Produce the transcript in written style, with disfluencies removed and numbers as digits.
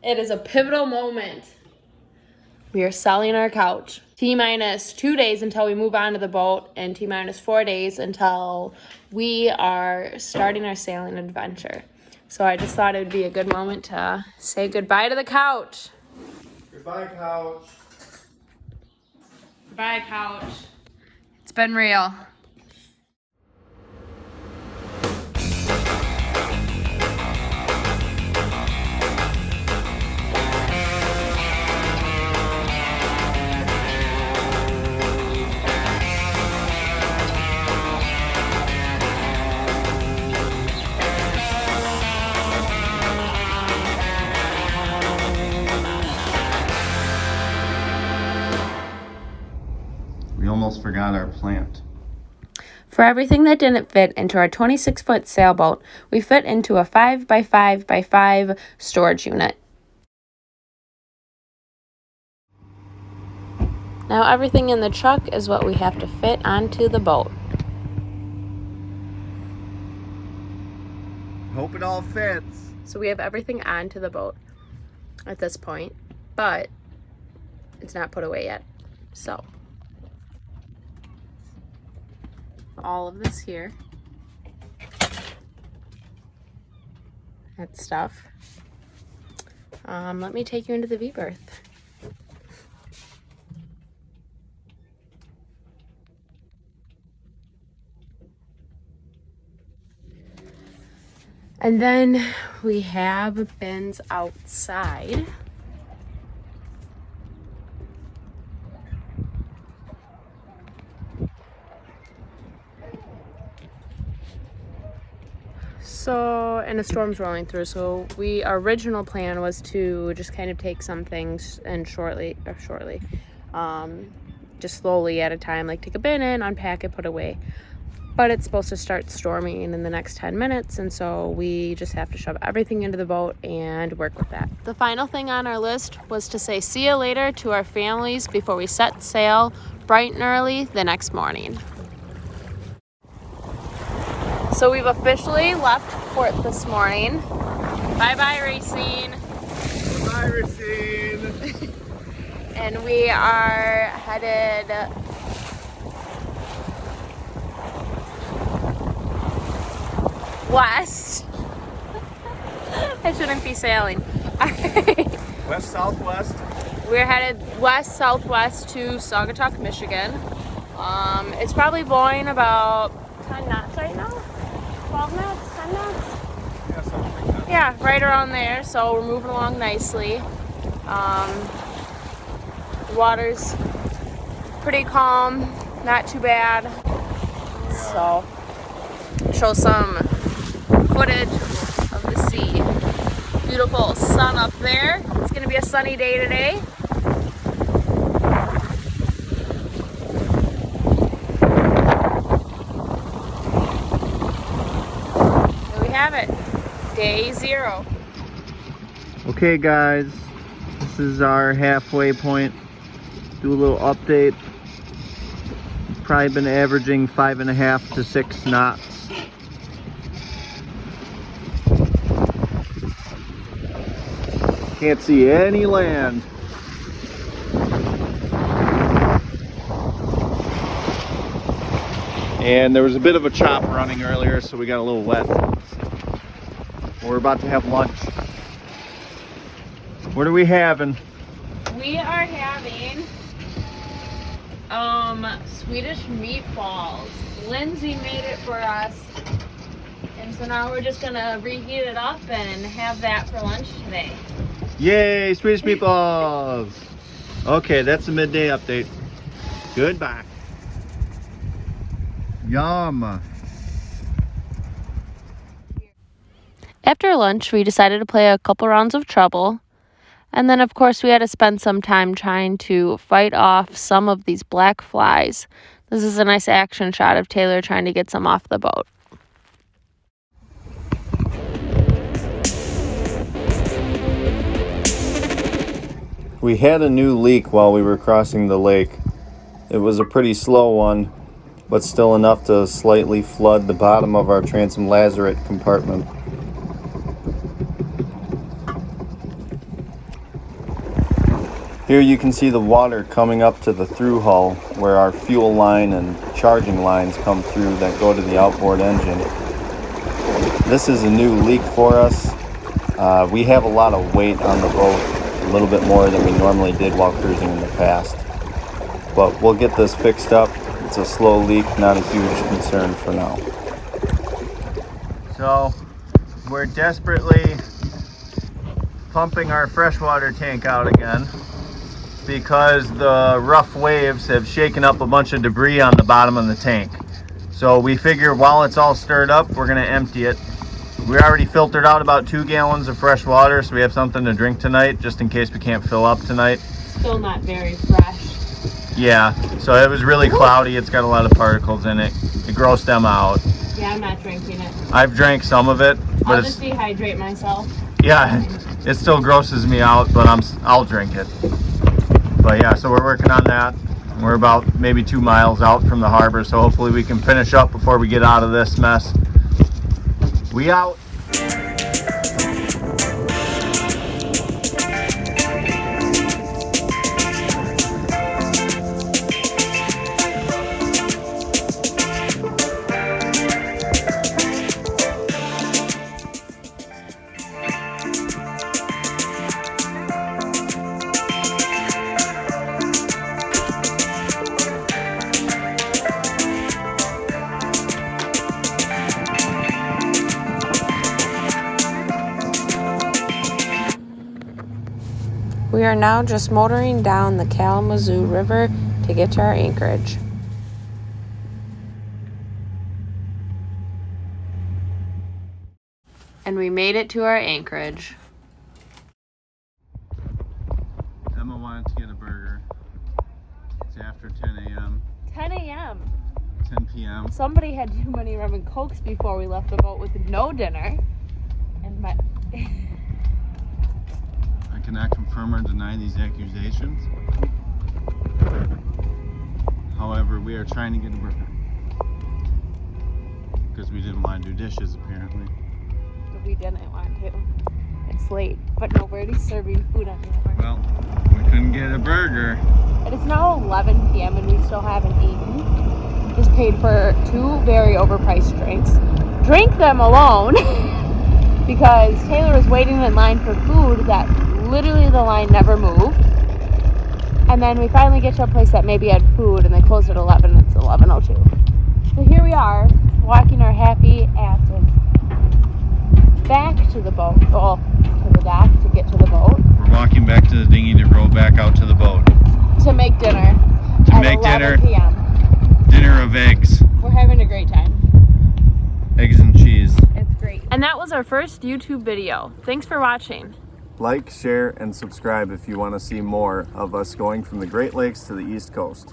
It is a pivotal moment. We are selling our couch. T-minus 2 days until we move on to the boat, and T-minus 4 days until we are starting our sailing adventure. So I just thought it would be a good moment to say goodbye to the couch. Goodbye, couch. Goodbye, couch. It's been real. We almost forgot our plant. For everything that didn't fit into our 26-foot sailboat, we fit into a 5x5x5 storage unit. Now everything in the truck is what we have to fit onto the boat. Hope it all fits. So we have everything onto the boat at this point, but it's not put away yet. So all of this here, that stuff. Let me take you into the V-berth. And then we have bins outside. So, and a storm's rolling through, so our original plan was to just kind of take some things and just slowly at a time, like take a bin in, unpack it, put away. But it's supposed to start storming in the next 10 minutes, and so we just have to shove everything into the boat and work with that. The final thing on our list was to say see you later to our families before we set sail bright and early the next morning. So we've officially left port this morning. Bye-bye, Racine. Bye, Racine. And we are headed west. I shouldn't be sailing. West, southwest. We're headed west-southwest to Saugatuck, Michigan. It's probably blowing about 10 knots right now. 12 knots, 10 knots. Yeah, something like that. Yeah, right around there. So we're moving along nicely. The water's pretty calm, not too bad. So show some footage of the sea. Beautiful sun up there. It's gonna be a sunny day today. There we have it. Day 0. Okay, guys, this is our halfway point. Do a little update. Probably been averaging 5.5 to 6 knots. Can't see any land. And there was a bit of a chop running earlier, so we got a little wet. We're about to have lunch. What are we having? We are having Swedish meatballs. Lindsay made it for us. And so now we're just gonna reheat it up and have that for lunch today. Yay, Swedish meatballs! Okay, that's the midday update. Goodbye. Yum. After lunch, we decided to play a couple rounds of Trouble. And then, of course, we had to spend some time trying to fight off some of these black flies. This is a nice action shot of Taylor trying to get some off the boat. We had a new leak while we were crossing the lake. It was a pretty slow one, but still enough to slightly flood the bottom of our transom lazarette compartment. Here you can see the water coming up to the through hull where our fuel line and charging lines come through that go to the outboard engine. This is a new leak for us. We have a lot of weight on the boat, a little bit more than we normally did while cruising in the past. But we'll get this fixed up. It's a slow leak, not a huge concern for now. So we're desperately pumping our freshwater tank out again because the rough waves have shaken up a bunch of debris on the bottom of the tank. So we figure while it's all stirred up, we're gonna empty it. We already filtered out about 2 gallons of fresh water, so we have something to drink tonight, just in case we can't fill up tonight. Still not very fresh. Yeah, so it was really cloudy. It's got a lot of particles in it. It grossed them out. Yeah, I'm not drinking it. I've drank some of it, but I'll just dehydrate myself. yeah, it still grosses me out, but I'll drink it. But yeah, so we're working on that. We're about maybe 2 miles out from the harbor, so hopefully we can finish up before we get out of this mess. We out. We are now just motoring down the Kalamazoo River to get to our anchorage. And we made it to our anchorage. Emma wanted to get a burger. It's after 10 a.m. 10 a.m. 10 p.m. Somebody had too many rum and cokes before we left the boat with no dinner. And my... I cannot confirm or deny these accusations. However, we are trying to get a burger. Because we didn't want to do dishes, apparently. We didn't want to. It's late, but nobody's serving food anymore. Well, we couldn't get a burger. It is now 11 p.m. and we still haven't eaten. Just paid for 2 very overpriced drinks. Drank them alone because Taylor was waiting in line for food that literally the line never moved. And then we finally get to a place that maybe had food and they closed at 11. It's 11:02. So here we are, walking our happy asses back to the boat, well, to the dock to get to the boat. We're walking back to the dinghy to row back out to the boat. To make dinner. To make dinner. 11 p.m. Dinner of eggs. We're having a great time. Eggs and cheese. It's great. And that was our first YouTube video. Thanks for watching. Like, share, and subscribe if you want to see more of us going from the Great Lakes to the East Coast.